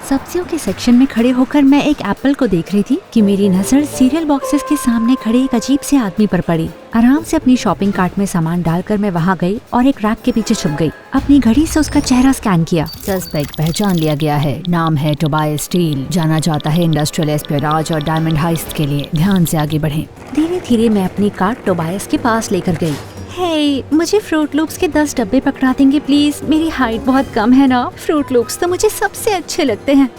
सब्जियों के सेक्शन में खड़े होकर मैं एक एप्पल को देख रही थी कि मेरी नजर सीरियल बॉक्सेस के सामने खड़े एक अजीब से आदमी पर पड़ी। आराम से अपनी शॉपिंग कार्ट में सामान डालकर मैं वहाँ गई और एक रैक के पीछे छुप गई। अपनी घड़ी से उसका चेहरा स्कैन किया। सस्पेक्ट पहचान लिया गया है। नाम है टोबायस स्टील। जाना जाता है इंडस्ट्रियल एस्पेराज और डायमंड हाइस्ट के लिए। ध्यान से आगे बढ़ें। धीरे धीरे मैं अपनी कार्ट टोबायस के पास लेकर गई। हे, मुझे फ्रूट लूप्स के 10 डब्बे पकड़ा देंगे प्लीज? मेरी हाइट बहुत कम है ना। फ्रूट लूप्स तो मुझे सबसे अच्छे लगते हैं।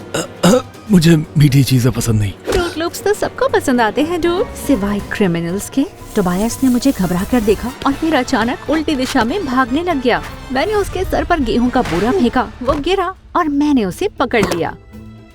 मुझे मीठी चीजें पसंद नहीं। फ्रूट लूप्स तो सबको पसंद आते हैं डूड, सिवाय क्रिमिनल्स के। टोबायस ने मुझे घबरा कर देखा और फिर अचानक उल्टी दिशा में भागने लग गया। मैंने उसके सर पर गेहूं का बोरा फेंका, वो गिरा और मैंने उसे पकड़ लिया।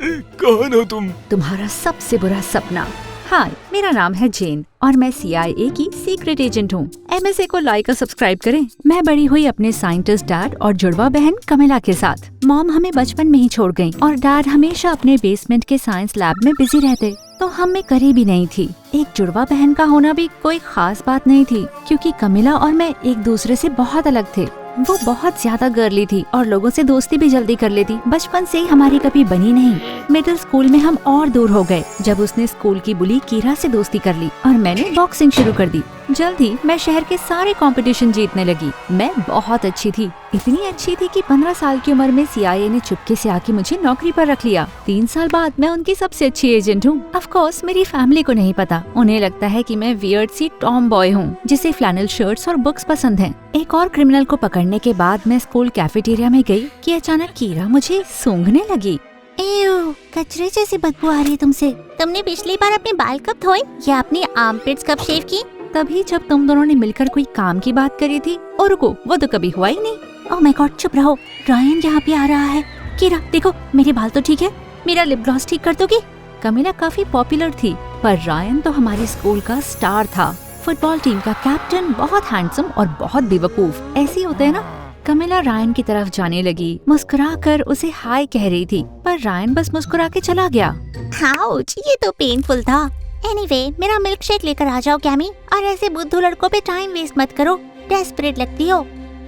कौन हो तुम? तुम्हारा सबसे बुरा सपना। हाय, मेरा नाम है जेन और मैं CIA की सीक्रेट एजेंट हूँ। MSA को लाइक और सब्सक्राइब करें। मैं बड़ी हुई अपने साइंटिस्ट डैड और जुड़वा बहन कमिला के साथ। मॉम हमें बचपन में ही छोड़ गयी और डैड हमेशा अपने बेसमेंट के साइंस लैब में बिजी रहते, तो हम में करीबी नहीं थी। एक जुड़वा बहन का होना भी कोई खास बात नहीं थी, क्योंकि कमिला और मैं एक दूसरे से बहुत अलग थे। वो बहुत ज्यादा गर्ली थी और लोगों से दोस्ती भी जल्दी कर लेती। बचपन से ही हमारी कभी बनी नहीं। मिडिल स्कूल में हम और दूर हो गए जब उसने स्कूल की बुली कीरा से दोस्ती कर ली और मैंने बॉक्सिंग शुरू कर दी। जल्द ही मैं शहर के सारे कंपटीशन जीतने लगी। मैं बहुत अच्छी थी, इतनी अच्छी थी कि 15 साल की उम्र में CIA ने चुपके से आके मुझे नौकरी पर रख लिया। 3 साल बाद मैं उनकी सबसे अच्छी एजेंट हूँ। ऑफ कोर्स मेरी फैमिली को नहीं पता। उन्हें लगता है कि मैं वियर्ड सी टॉम बॉय हूँ जिसे फ्लैनल शर्ट्स और बुक्स पसंद हैं। एक और क्रिमिनल को पकड़ने के बाद मैं स्कूल कैफेटेरिया में गई कि अचानक कीरा मुझे सूंघने लगी। एव, कचरे जैसी बदबू आ रही है तुमसे। तुमने पिछली बार अपने बाल कब धोए या अपनी आर्मपिट्स कब शेव की? तभी जब तुम दोनों ने मिलकर कोई काम की बात करी थी। और रुको, वो तो कभी हुआ ही नहीं। ओह माय गॉड, चुप रहो। रायन यहाँ पे आ रहा है। कीरा देखो, मेरे बाल तो ठीक है। मेरा लिप ग्लॉस ठीक कर दोगी? कमिला काफी पॉपुलर थी, पर रायन तो हमारे स्कूल का स्टार था। फुटबॉल टीम का कैप्टन, बहुत हैंडसम और बहुत बेवकूफ। ऐसे ही होते हैं ना। कमिला रायन की तरफ जाने लगी, मुस्कुराकर उसे हाय कह रही थी, पर रायन बस मुस्कुरा के चला गया। हाउच, ये तो पेनफुल था। एनीवे, मेरा मिल्क शेक लेकर आ जाओ कैमी, और ऐसे बुद्धू लड़कों पे टाइम वेस्ट मत करो। डेस्परेट लगती हो।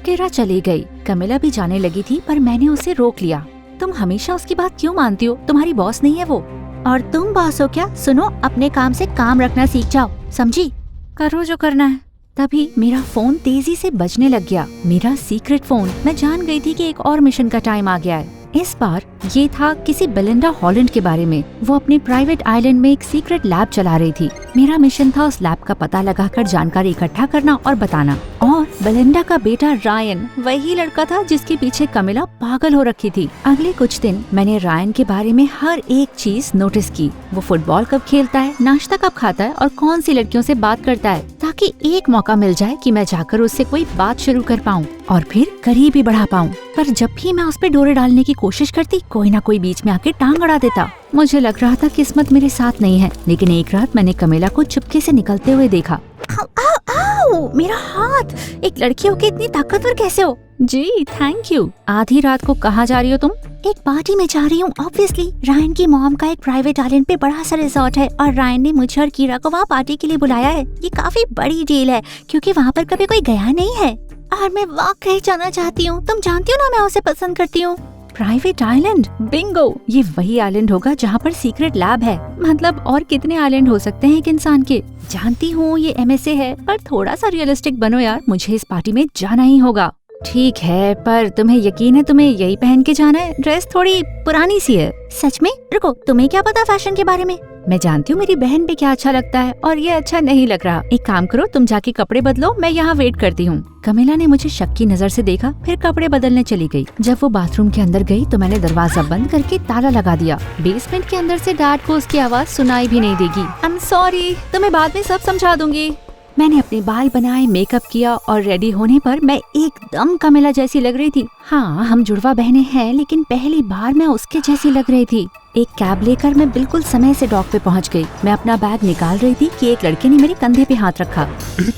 कीरा चली गई। कमिला भी जाने लगी थी, पर मैंने उसे रोक लिया। तुम हमेशा उसकी बात क्यों मानती हो? तुम्हारी बॉस नहीं है वो। और तुम बॉस हो क्या? सुनो, अपने काम से काम रखना सीख जाओ, समझी? करो जो करना है। तभी मेरा फोन तेजी से बजने लग गया। मेरा सीक्रेट फोन। मैं जान गई थी कि एक और मिशन का टाइम आ गया है। इस बार ये था किसी बेलिंडा हॉलैंड के बारे में। वो अपने प्राइवेट आइलैंड में एक सीक्रेट लैब चला रही थी। मेरा मिशन था उस लैब का पता लगाकर जानकारी इकट्ठा करना और बताना। और बेलिंडा का बेटा रायन वही लड़का था जिसके पीछे कमिला पागल हो रखी थी। अगले कुछ दिन मैंने रायन के बारे में हर एक चीज नोटिस की। वो फुटबॉल कब खेलता है, नाश्ता कब खाता है और कौन सी लड़कियों से बात करता है, ताकि एक मौका मिल जाए कि मैं जाकर उससे कोई बात शुरू कर पाऊँ और फिर करीब ही बढ़ा पाऊँ। पर जब भी मैं उस पे डोरे डालने की कोशिश करती, कोई ना कोई बीच में आके टांग अड़ा देता। मुझे लग रहा था किस्मत मेरे साथ नहीं है। लेकिन एक रात मैंने कमिला को चुपके से निकलते हुए देखा। आओ, आओ, आओ, मेरा हाथ। एक लड़की होके इतनी ताकतवर कैसे हो? जी थैंक यू। आधी रात को कहाँ जा रही हो तुम? एक पार्टी में जा रही हूँ ऑब्वियसली। रायन की मॉम का एक प्राइवेट आइलैंड पे बड़ा सा रिजॉर्ट है और रायन ने मुझे और कीरा को वहाँ पार्टी के लिए बुलाया है। ये काफी बड़ी डील है क्योंकि वहाँ पर कभी कोई गया नहीं है और मैं वाकई जाना चाहती हूँ। तुम जानती हो ना मैं उसे पसंद करती हूँ। Private island? बिंगो, ये वही आइलैंड होगा जहाँ पर सीक्रेट लैब है। मतलब और कितने आइलैंड हो सकते हैं एक इंसान के? जानती हूँ ये MSA है, पर थोड़ा सा रियलिस्टिक बनो यार। मुझे इस पार्टी में जाना ही होगा। ठीक है, पर तुम्हें यकीन है तुम्हें यही पहन के जाना है? ड्रेस थोड़ी पुरानी सी है। सच में? रुको, तुम्हें क्या पता फैशन के बारे में? मैं जानती हूँ मेरी बहन पे क्या अच्छा लगता है और ये अच्छा नहीं लग रहा। एक काम करो, तुम जाके कपड़े बदलो, मैं यहाँ वेट करती हूँ। कमिला ने मुझे शक की नजर से देखा, फिर कपड़े बदलने चली गई। जब वो बाथरूम के अंदर गई तो मैंने दरवाजा बंद करके ताला लगा दिया। बेसमेंट के अंदर से डैड को उसकी आवाज सुनाई भी नहीं देगी। आई एम सॉरी, तुम्हें बाद में सब समझा दूंगी। मैंने अपने बाल बनाए, मेकअप किया और रेडी होने पर मैं एकदम कमिला जैसी लग रही थी। हाँ, हम जुड़वा बहनें हैं, लेकिन पहली बार मैं उसके जैसी लग रही थी। एक कैब लेकर मैं बिल्कुल समय से डॉक पे पहुंच गई। मैं अपना बैग निकाल रही थी कि एक लड़के ने मेरे कंधे पे हाथ रखा।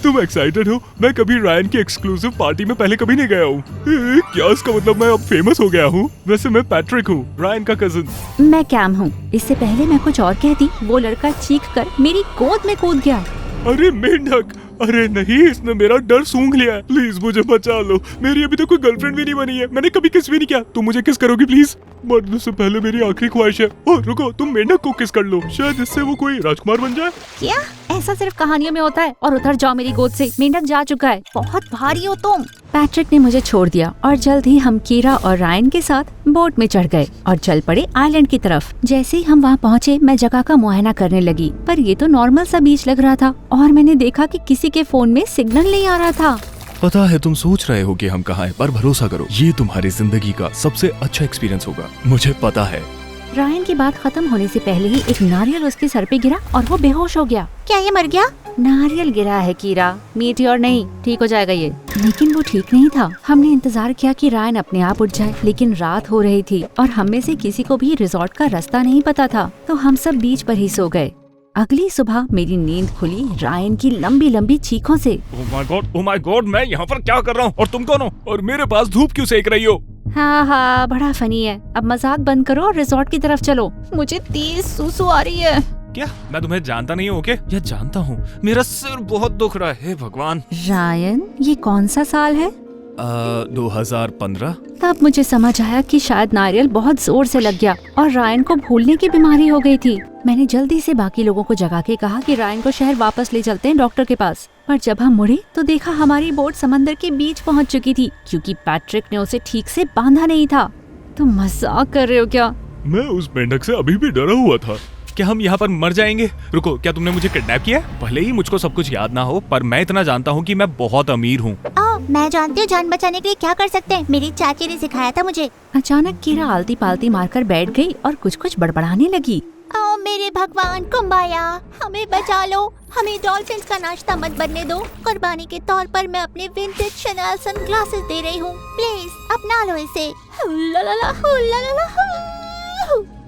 तुम एक्साइटेड हो? मैं कभी रायन की एक्सक्लूसिव पार्टी में पहले कभी नहीं गया हूँ। क्या इसका मतलब मैं अब फेमस हो गया हूँ? वैसे मैं पैट्रिक हूँ, रायन का कजिन। मैं कैम हूँ। इससे पहले मैं कुछ और कहती, वो लड़का चीख कर मेरी गोद में कूद गया। अरे मेंढक, अरे नहीं, इसने मेरा डर सूंघ लिया है। प्लीज मुझे बचा लो। मेरी अभी तक कोई गर्लफ्रेंड भी नहीं बनी है। मैंने कभी किस भी नहीं किया। तुम मुझे किस करोगी प्लीज? मरने से पहले मेरी आखिरी ख्वाहिश है। ओह रुको, तुम मेंढक को किस कर लो, शायद इससे वो कोई राजकुमार बन जाए। क्या ऐसा सिर्फ कहानियों में होता है? और उतर जाओ मेरी गोद से, मेंढक जा चुका है। बहुत भारी हो तुम। पैट्रिक ने मुझे छोड़ दिया और जल्द ही हम कीरा और रायन के साथ बोट में चढ़ गए और चल पड़े आइलैंड की तरफ। जैसे ही हम वहाँ पहुँचे, मैं जगह का मुआयना करने लगी, पर ये तो नॉर्मल सा बीच लग रहा था और मैंने देखा कि किसी के फोन में सिग्नल नहीं आ रहा था। पता है तुम सोच रहे हो कि हम कहाँ हैं, पर भरोसा करो, ये तुम्हारी जिंदगी का सबसे अच्छा एक्सपीरियंस होगा, मुझे पता है। रायन की बात खत्म होने से पहले ही एक नारियल उसके सर पे गिरा और वो बेहोश हो गया। क्या ये मर गया? नारियल गिरा है कीरा, मीटियोर नहीं, ठीक हो जाएगा ये। लेकिन वो ठीक नहीं था। हमने इंतजार किया कि रायन अपने आप उठ जाए, लेकिन रात हो रही थी और हम में से किसी को भी रिजॉर्ट का रास्ता नहीं पता था, तो हम सब बीच पर ही सो गए। अगली सुबह मेरी नींद खुली रायन की लंबी लंबी चीखों से। ओह माय गॉड, मैं यहाँ पर क्या कर रहा हूँ और तुम कौन हो और मेरे पास धूप क्यों सेक रही हो? हाँ, बड़ा फनी है। अब मजाक बंद करो और रिजॉर्ट की तरफ चलो। मुझे तेज सुसु आ रही है। क्या मैं तुम्हें जानता नहीं हूँ? ओके, या जानता हूँ, मेरा सिर बहुत दुख रहा है, हे भगवान। रायन, ये कौन सा साल है? 2015। तब मुझे समझ आया कि शायद नारियल बहुत जोर से लग गया और रायन को भूलने की बीमारी हो गई थी। मैंने जल्दी से बाकी लोगों को जगा के कहा कि रायन को शहर वापस ले चलते हैं डॉक्टर के पास। पर जब हम मुड़े तो देखा हमारी बोट समंदर के बीच पहुंच चुकी थी, क्योंकि पैट्रिक ने उसे ठीक से बांधा नहीं था। तुम मजाक कर रहे हो क्या? मैं उस मेंढक से अभी भी डरा हुआ था। क्या हम यहाँ पर मर जाएंगे? रुको, क्या तुमने मुझे किडनैप किया? भले ही मुझको सब कुछ याद ना हो, पर मैं इतना जानता हूँ कि मैं बहुत अमीर हूँ। मैं जानती हूँ जान बचाने के लिए क्या कर सकते हैं। मेरी चाची ने सिखाया था मुझे। अचानक कीरा आलती पालती मारकर बैठ गई और कुछ कुछ बड़बड़ाने लगी। ओ मेरे भगवान कुम्बाया, हमें बचा लो, हमें डॉल्फिन्स का नाश्ता मत बनने दो। कुर्बानी के तौर पर मैं अपने विंटेज शैनल सनग्लासेस दे रही हूँ, प्लीज अपना लो इसे।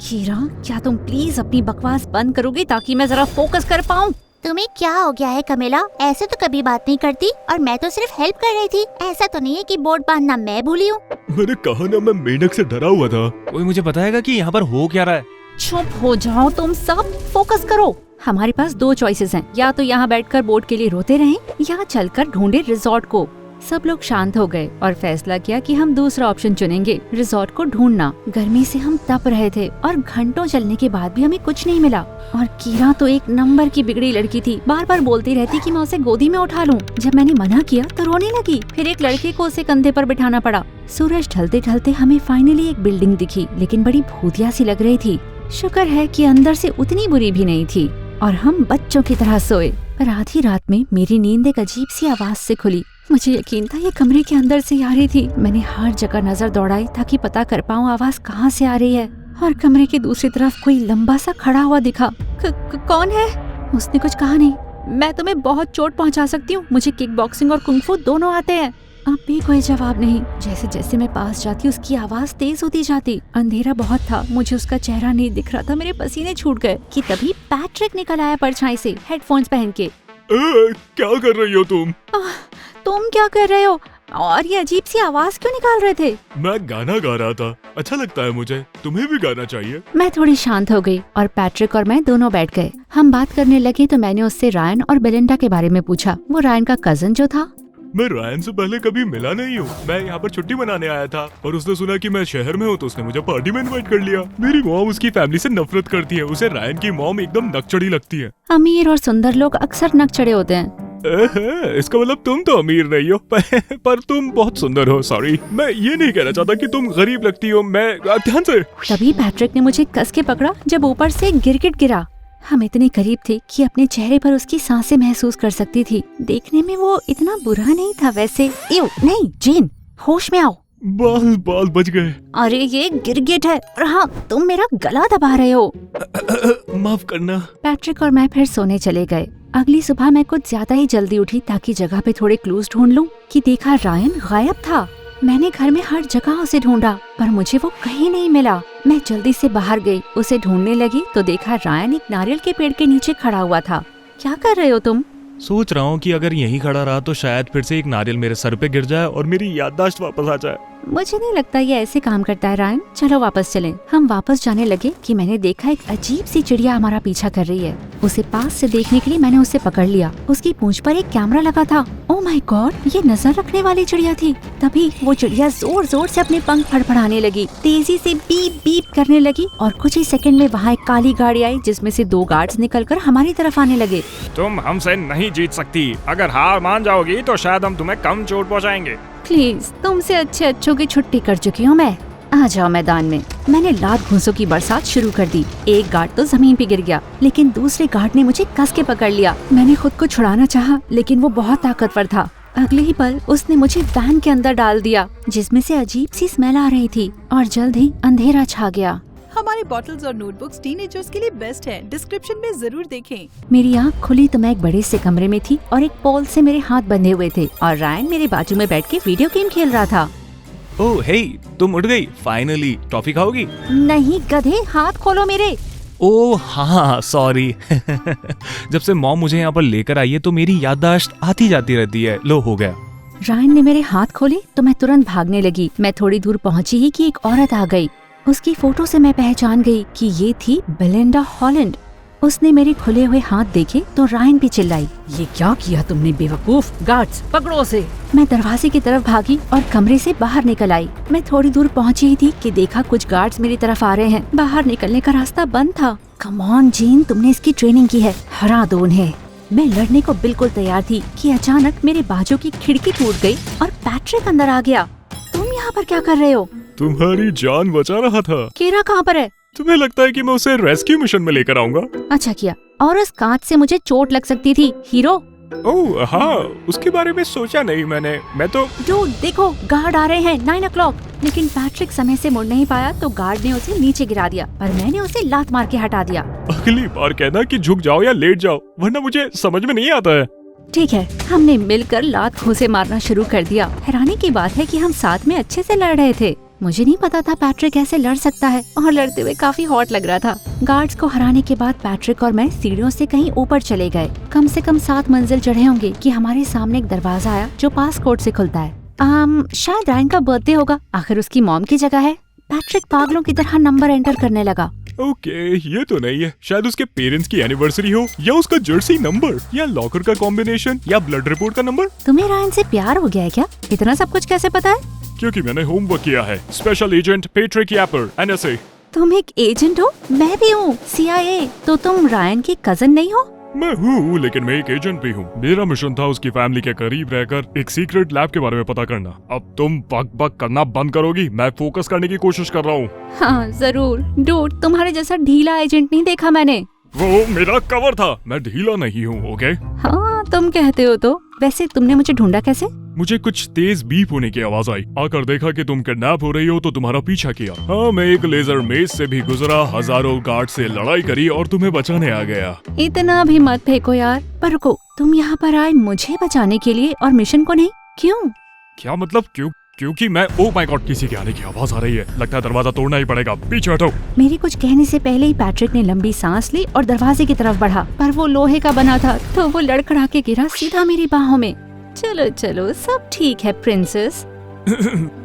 कीरा, क्या तुम प्लीज अपनी बकवास बंद करोगी ताकि मैं जरा फोकस कर पाऊँ? तुम्हें क्या हो गया है कमेला? ऐसे तो कभी बात नहीं करती, और मैं तो सिर्फ हेल्प कर रही थी। ऐसा तो नहीं है कि बोट बांधना मैं भूली हूँ। मैंने कहा ना, मैं मेंढक से डरा हुआ था। कोई मुझे बताएगा कि यहाँ पर हो क्या रहा है? चुप हो जाओ तुम सब, फोकस करो। हमारे पास दो चॉइसेस हैं, या तो यहाँ बैठकर बोट के लिए रोते रहें या चलकर ढूंढे रिजॉर्ट को। सब लोग शांत हो गए और फैसला किया कि हम दूसरा ऑप्शन चुनेंगे, रिजॉर्ट को ढूंढना। गर्मी से हम तप रहे थे और घंटों चलने के बाद भी हमें कुछ नहीं मिला। और कीरा तो एक नंबर की बिगड़ी लड़की थी, बार बार बोलती रहती कि मैं उसे गोदी में उठा लूं। जब मैंने मना किया तो रोने लगी। फिर एक लड़के को उसे कंधे पर बिठाना पड़ा। सूरज ढलते ढलते हमें फाइनली एक बिल्डिंग दिखी, लेकिन बड़ी भूतिया सी लग रही थी। शुक्र है कि अंदर से उतनी बुरी भी नहीं थी और हम बच्चों की तरह सोए। पर आधी रात में मेरी नींद एक अजीब सी आवाज से खुली। मुझे यकीन था ये कमरे के अंदर से आ रही थी। मैंने हर जगह नजर दौड़ाई ताकि पता कर पाऊँ आवाज कहाँ से आ रही है, और कमरे की दूसरी तरफ कोई लंबा सा खड़ा हुआ दिखा। कौन है? उसने कुछ कहा नहीं। मैं तुम्हें बहुत चोट पहुंचा सकती हूँ, मुझे किक बॉक्सिंग और कुंग-फू दोनों आते हैं। अब भी कोई जवाब नहीं। जैसे जैसे मैं पास जाती उसकी आवाज तेज होती जाती। अंधेरा बहुत था, मुझे उसका चेहरा नहीं दिख रहा था। मेरे पसीने छूट गए कि तभी पैट्रिक निकल आया परछाई से, हेडफोन्स पहन के। क्या कर रही हो तुम? तुम क्या कर रहे हो और ये अजीब सी आवाज क्यों निकाल रहे थे? मैं गाना गा रहा था, अच्छा लगता है मुझे, तुम्हें भी गाना चाहिए। मैं थोड़ी शांत हो गई और पैट्रिक और मैं दोनों बैठ गए। हम बात करने लगे तो मैंने उससे रायन और बेलिंडा के बारे में पूछा। वो रायन का कजन जो था। मैं रायन से पहले कभी मिला नहीं हूँ। मैं यहाँ पर छुट्टी मनाने आया था और उसने सुना कि मैं शहर में हूँ तो उसने मुझे पार्टी में इनवाइट कर लिया। मेरी मॉम उसकी फैमिली से नफरत करती है, उसे रायन की मॉम एकदम नकचड़ी लगती है। अमीर और सुंदर लोग अक्सर नकचड़े होते हैं। इसका मतलब तुम तो अमीर नहीं हो पर तुम बहुत सुंदर हो। सॉरी, मैं ये नहीं कहना चाहता कि तुम गरीब लगती हो। मैं ध्यान से। तभी पैट्रिक ने मुझे कस के पकड़ा जब ऊपर से गिरगिट गिरा। हम इतने करीब थे कि अपने चेहरे पर उसकी सांसें महसूस कर सकती थी। देखने में वो इतना बुरा नहीं था वैसे। नहीं जेन, होश में आओ। बाल बच गए। अरे ये गिरगिट है और हाँ, तुम मेरा गला दबा रहे हो। माफ करना। पैट्रिक और मैं फिर सोने चले गए। अगली सुबह मैं कुछ ज्यादा ही जल्दी उठी ताकि जगह पे थोड़े क्लूज ढूंढ लूं कि देखा रायन गायब था। मैंने घर में हर जगह उसे ढूंढा पर मुझे वो कहीं नहीं मिला। मैं जल्दी से बाहर गई, उसे ढूंढने लगी तो देखा रायन एक नारियल के पेड़ के नीचे खड़ा हुआ था। क्या कर रहे हो तुम? सोच रहा हूँ कि अगर यहीं खड़ा रहा तो शायद फिर से एक नारियल मेरे सर पे गिर जाए और मेरी याददाश्त वापस आ जाए। मुझे नहीं लगता ये ऐसे काम करता है रायन। चलो वापस चलें। हम वापस जाने लगे कि मैंने देखा एक अजीब सी चिड़िया हमारा पीछा कर रही है। उसे पास से देखने के लिए मैंने उसे पकड़ लिया। उसकी पूंछ पर एक कैमरा लगा था। ओह माय गॉड, ये नजर रखने वाली चिड़िया थी। तभी वो चिड़िया जोर जोर से अपने पंख फड़फड़ाने लगी, तेजी से बीप बीप करने लगी और कुछ ही सेकंड में वहाँ एक काली गाड़ी आई जिसमें से 2 गार्ड्स निकलकर हमारी तरफ आने लगे। तुम हमसे नहीं जीत सकती। अगर हार मान जाओगी तो शायद हम तुम्हें कम चोट पहुंचाएंगे। प्लीज, तुमसे अच्छों की छुट्टी कर चुकी हूँ मैं। आ जाओ मैदान में। मैंने लात घूंसों की बरसात शुरू कर दी। एक गार्ड तो जमीन पे गिर गया, लेकिन दूसरे गार्ड ने मुझे कस के पकड़ लिया। मैंने खुद को छुड़ाना चाहा, लेकिन वो बहुत ताकतवर था। अगले ही पल उसने मुझे वैन के अंदर डाल दिया, जिसमें से अजीब सी स्मेल आ रही थी और जल्द ही अंधेरा छा गया। हमारे बॉटल्स और नोटबुक्स टीनेजर्स के लिए बेस्ट है। डिस्क्रिप्शन में जरूर देखें। मेरी आँख खुली तो मैं एक बड़े से कमरे में थी और एक पोल से मेरे हाथ बंधे हुए थे और रायन मेरे बाजू में बैठ के वीडियो गेम खेल रहा था। ओह हे, तुम उठ गई फाइनली। टॉफी खाओगी? नहीं गधे, हाथ खोलो मेरे। ओह हाँ सॉरी। जब से मॉम मुझे यहाँ पर लेकर आई है तो मेरी याददाश्त आती जाती रहती है। लो हो गया। रायन ने मेरे हाथ खोले तो मैं तुरंत भागने लगी। मैं थोड़ी दूर पहुँची ही कि एक औरत आ गई। उसकी फोटो से मैं पहचान गई कि ये थी बेलिंडा हॉलैंड। उसने मेरे खुले हुए हाथ देखे तो रायन पे चिल्लाई, ये क्या किया तुमने बेवकूफ, गार्ड्स पकड़ो उसे। मैं दरवाजे की तरफ भागी और कमरे से बाहर निकल आई। मैं थोड़ी दूर पहुंची ही थी कि देखा कुछ गार्ड्स मेरी तरफ आ रहे हैं। बाहर निकलने का रास्ता बंद था। कम ऑन जीन, तुमने इसकी ट्रेनिंग की है, हरा दो उन्हें। मैं लड़ने को बिल्कुल तैयार थी कि अचानक मेरे बाजू की खिड़की टूट गई और पैट्रिक अंदर आ गया। तुम यहाँ पर क्या कर रहे हो? तुम्हारी जान बचा रहा था। केरा कहाँ पर है? तुम्हें लगता है कि मैं उसे रेस्क्यू मिशन में लेकर आऊंगा? अच्छा किया। और उस कांच से मुझे चोट लग सकती थी हीरो। ओह हाँ, उसके बारे में सोचा नहीं मैंने। मैं तो डूड देखो, गार्ड आ रहे हैं 9 o'clock। लेकिन पैट्रिक समय से मुड़ नहीं पाया तो गार्ड ने उसे नीचे गिरा दिया, पर मैंने उसे लात मार के हटा दिया। अगली बार कहना कि झुक जाओ या लेट जाओ, वरना मुझे समझ में नहीं आता है। ठीक है, हमने मिलकर लात घूंसे मारना शुरू कर दिया। हैरानी की बात है कि हम साथ में अच्छे से लड़ रहे थे। मुझे नहीं पता था पैट्रिक ऐसे लड़ सकता है और लड़ते हुए काफी हॉट लग रहा था। गार्ड्स को हराने के बाद पैट्रिक और मैं सीढ़ियों से कहीं ऊपर चले गए। कम से कम 7 मंजिल चढ़े होंगे कि हमारे सामने एक दरवाजा आया जो पास कोर्ट से खुलता है। शायद रायन का बर्थडे होगा, आखिर उसकी मॉम की जगह है। पैट्रिक पागलों की तरह नंबर एंटर करने लगा। ओके, ये तो नहीं है। शायद उसके पेरेंट्स की एनिवर्सरी हो, या उसका जर्सी नंबर, या लॉकर का कॉम्बिनेशन, या ब्लड रिपोर्ट का नंबर। तुम्हें रायन से प्यार हो गया है क्या? इतना सब कुछ कैसे पता है? क्योंकि मैंने होमवर्क किया है। स्पेशल एजेंट पैट्रिक यापर, NSA। तुम एक एजेंट हो? मैं भी हूँ, CIA। तो तुम रायन की कजन नहीं हो? मैं हूँ, लेकिन मैं एक एजेंट भी हूँ। मेरा मिशन था उसकी फैमिली के करीब रहकर एक सीक्रेट लैब के बारे में पता करना। अब तुम बक बक करना बंद करोगी? मैं फोकस करने की कोशिश कर रहा हूँ। हाँ जरूर। डूड, तुम्हारे जैसा ढीला एजेंट नहीं देखा मैंने। वो मेरा कवर था, मैं ढीला नहीं हूँ। ओके हाँ तुम कहते हो तो। वैसे तुमने मुझे ढूंढा कैसे? मुझे कुछ तेज बीप होने की आवाज आई। आकर देखा कि तुम किडनैप हो रही हो तो तुम्हारा पीछा किया। हाँ, मैं एक लेजर मेज से भी गुजरा, हजारों गार्ड से लड़ाई करी और तुम्हें बचाने आ गया। इतना भी मत फेंको यार। पर रुको, तुम यहाँ पर आए मुझे बचाने के लिए और मिशन को नहीं? क्यों? क्या मतलब क्यों? क्योंकि मैं, ओह माय गॉड, किसी के आने की आवाज आ रही है। लगता है दरवाजा तोड़ना ही पड़ेगा। पीछे हटो। मेरे कुछ कहने से पहले ही पैट्रिक ने लंबी सांस ली और दरवाजे की तरफ बढ़ा, पर वो लोहे का बना था तो वो लड़खड़ा के गिरा सीधा मेरी बाहों में। चलो चलो, सब ठीक है प्रिंसेस।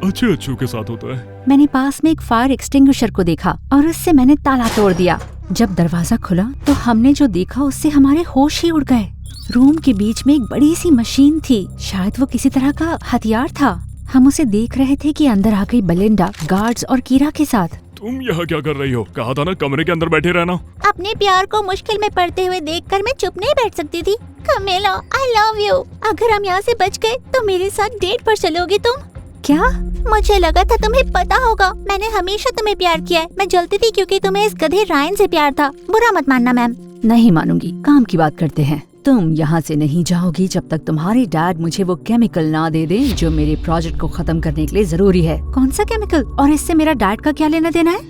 अच्छे के साथ होता है। मैंने पास में एक फायर एक्सटिंग्विशर को देखा और उससे मैंने ताला तोड़ दिया। जब दरवाजा खुला तो हमने जो देखा उससे हमारे होश ही उड़ गए। रूम के बीच में एक बड़ी सी मशीन थी, शायद वो किसी तरह का हथियार था। हम उसे देख रहे थे कि अंदर आ गई बेलिंडा, गार्ड्स और कीरा के साथ। तुम यहाँ क्या कर रही हो? कहा था ना कमरे के अंदर बैठे रहना। अपने प्यार को मुश्किल में पड़ते हुए देखकर मैं चुप नहीं बैठ सकती थी। कमेला, आई लव यू। अगर हम यहाँ से बच गए तो मेरे साथ डेट पर चलोगी तुम? क्या? मुझे लगा था तुम्हें पता होगा। मैंने हमेशा तुम्हें प्यार किया है। मैं जलती थी क्योंकि तुम्हें इस गधे रायन से प्यार था। बुरा मत मानना मैम। नहीं मानूंगी। काम की बात करते हैं। तुम यहाँ से नहीं जाओगी जब तक तुम्हारे डैड मुझे वो केमिकल ना दे दे जो मेरे प्रोजेक्ट को खत्म करने के लिए जरूरी है। कौन सा केमिकल? और इससे मेरा डैड का क्या लेना देना है?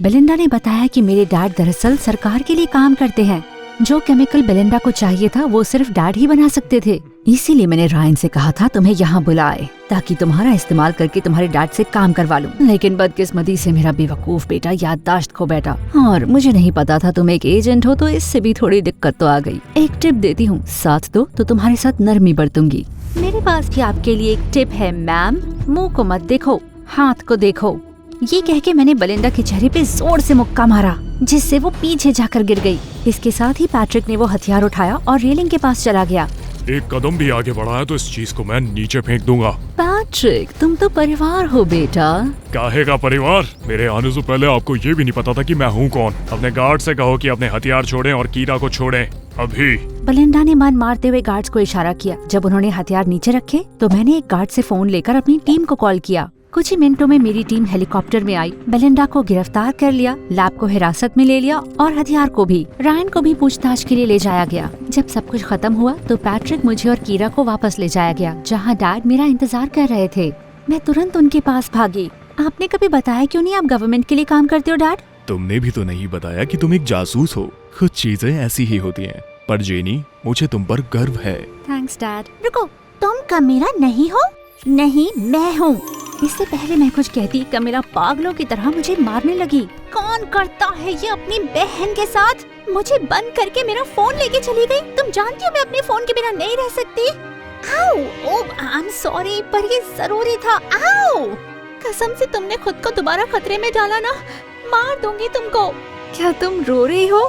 बेलिंडा ने बताया कि मेरे डैड दरअसल सरकार के लिए काम करते हैं। जो केमिकल बेलिंडा को चाहिए था वो सिर्फ डैड ही बना सकते थे। इसीलिए मैंने रायन से कहा था तुम्हें यहाँ बुलाए ताकि तुम्हारा इस्तेमाल करके तुम्हारे डैड से काम करवा लूं। लेकिन बदकिस्मती से मेरा बेवकूफ बेटा याददाश्त खो बैठा और मुझे नहीं पता था तुम एक एजेंट हो, तो इससे भी थोड़ी दिक्कत तो आ गई। एक टिप देती हूँ, साथ दो तो तुम्हारे साथ नरमी बरतूंगी। मेरे पास भी आपके लिए एक टिप है मैम। मुँह को मत देखो, हाथ को देखो। ये कह के मैंने बेलिंडा के चेहरे पे जोर से मुक्का मारा, जिससे वो पीछे जाकर गिर गई। इसके साथ ही पैट्रिक ने वो हथियार उठाया और रेलिंग के पास चला गया। एक कदम भी आगे बढ़ा है तो इस चीज को मैं नीचे फेंक दूंगा। पैट्रिक, तुम तो परिवार हो बेटा। काहे का परिवार? मेरे आने से पहले आपको ये भी नहीं पता था कि मैं हूँ कौन। अपने गार्ड से कहो कि अपने हथियार छोड़ें और कीरा को छोड़ें अभी। बेलिंडा ने मान मारते हुए गार्ड्स को इशारा किया। जब उन्होंने हथियार नीचे रखे तो मैंने एक गार्ड से फोन लेकर अपनी टीम को कॉल किया। कुछ ही मिनटों में मेरी टीम हेलीकॉप्टर में आई। बेलिंडा को गिरफ्तार कर लिया, लैब को हिरासत में ले लिया और हथियार को भी। रायन को भी पूछताछ के लिए ले जाया गया। जब सब कुछ खत्म हुआ तो पैट्रिक, मुझे और कीरा को वापस ले जाया गया, जहाँ डैड मेरा इंतजार कर रहे थे। मैं तुरंत उनके पास भागी। आपने कभी बताया क्यों नहीं आप गवर्नमेंट के लिए काम करते हो डैड? तुमने भी तो नहीं बताया कि तुम एक जासूस हो। कुछ चीजें ऐसी ही होती हैं। पर जेनी, मुझे तुम पर गर्व है। Thanks dad. रुको, तुम कमीरा नहीं हो? नहीं, मैं हूँ। इससे पहले मैं कुछ कहती, कमिला पागलों की तरह मुझे मारने लगी। कौन करता है ये अपनी बहन के साथ? मुझे बंद करके मेरा फोन लेके चली गई। तुम जानती हो मैं अपने फोन के बिना नहीं रह सकती। आओ, ओह, आई एम सॉरी, पर ये जरूरी था। आओ, कसम से तुमने खुद को दोबारा खतरे में डाला ना, मार दूंगी तुमको। क्या तुम रो रही हो?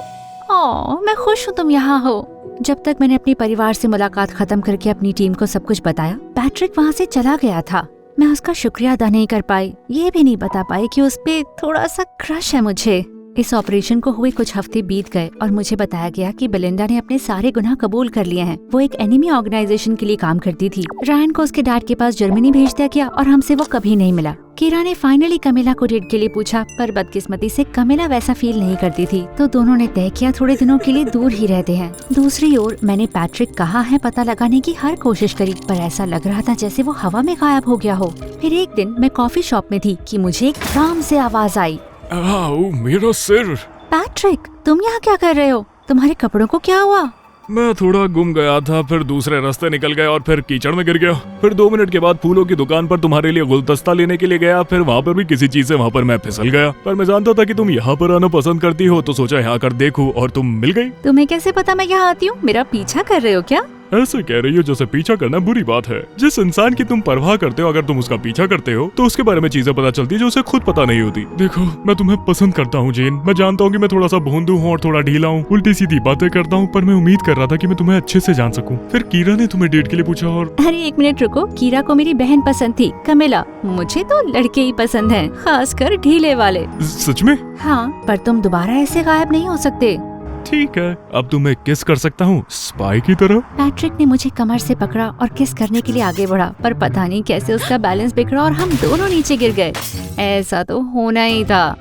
ओह, मैं खुश हूँ तुम यहाँ हो। जब तक मैंने अपने परिवार से मुलाकात खत्म करके अपनी टीम को सब कुछ बताया, पैट्रिक वहाँ से चला गया था। मैं उसका शुक्रिया अदा नहीं कर पाई, ये भी नहीं बता पाई कि उस पे थोड़ा सा क्रश है मुझे। इस ऑपरेशन को हुए कुछ हफ्ते बीत गए और मुझे बताया गया कि बेलिंडा ने अपने सारे गुनाह कबूल कर लिए हैं। वो एक एनिमी ऑर्गेनाइजेशन के लिए काम करती थी। रायन को उसके डैड के पास जर्मनी भेज दिया गया और हमसे वो कभी नहीं मिला। कीरा ने फाइनली कमिला को डेट के लिए पूछा, पर बदकिस्मती से कमिला वैसा फील नहीं करती थी, तो दोनों ने तय किया थोड़े दिनों के लिए दूर ही रहते हैं। दूसरी ओर मैंने पैट्रिक कहाँ है पता लगाने की हर कोशिश करी, पर ऐसा लग रहा था जैसे वो हवा में गायब हो गया हो। फिर एक दिन मैं कॉफी शॉप में थी कि मुझे एकदम से आवाज आई, आओ, मेरा सिर। पैट्रिक, तुम यहाँ क्या कर रहे हो? तुम्हारे कपड़ों को क्या हुआ? मैं थोड़ा गुम गया था, फिर दूसरे रास्ते निकल गया और फिर कीचड़ में गिर गया। फिर 2 मिनट के बाद फूलों की दुकान पर तुम्हारे लिए गुलदस्ता लेने के लिए गया। फिर वहाँ पर भी किसी चीज से वहाँ पर मैं फिसल गया। पर मैं जानता था कि तुम यहाँ पर आना पसंद करती हो, तो सोचा यहाँ कर देखूं और तुम मिल गई। तुम्हें कैसे पता मैं यहाँ आती हूँ? मेरा पीछा कर रहे हो क्या? ऐसे कह रही हो जैसे पीछा करना बुरी बात है। जिस इंसान की तुम परवाह करते हो, अगर तुम उसका पीछा करते हो तो उसके बारे में चीजें पता चलती है जो उसे खुद पता नहीं होती। देखो, मैं तुम्हें पसंद करता हूँ जेन। मैं जानता हूँ कि मैं थोड़ा सा भोंदू हूँ और थोड़ा ढीला हूँ, उल्टी सीधी बातें करता हूँ, पर मैं उम्मीद कर रहा था कि मैं तुम्हें अच्छे से जान सकूँ। फिर कीरा ने तुम्हें डेट के लिए पूछा और अरे एक मिनट रुको, कीरा को मेरी बहन पसंद थी, कमिला। मुझे तो लड़के ही पसंद हैं, खासकर ढीले वाले। सच में? हाँ, पर तुम दोबारा ऐसे गायब नहीं हो सकते। ठीक है, अब तुम्हें किस कर सकता हूँ, स्पाई की तरह। पैट्रिक ने मुझे कमर से पकड़ा और किस करने के लिए आगे बढ़ा, पर पता नहीं कैसे उसका बैलेंस बिगड़ा और हम दोनों नीचे गिर गए। ऐसा तो होना ही था।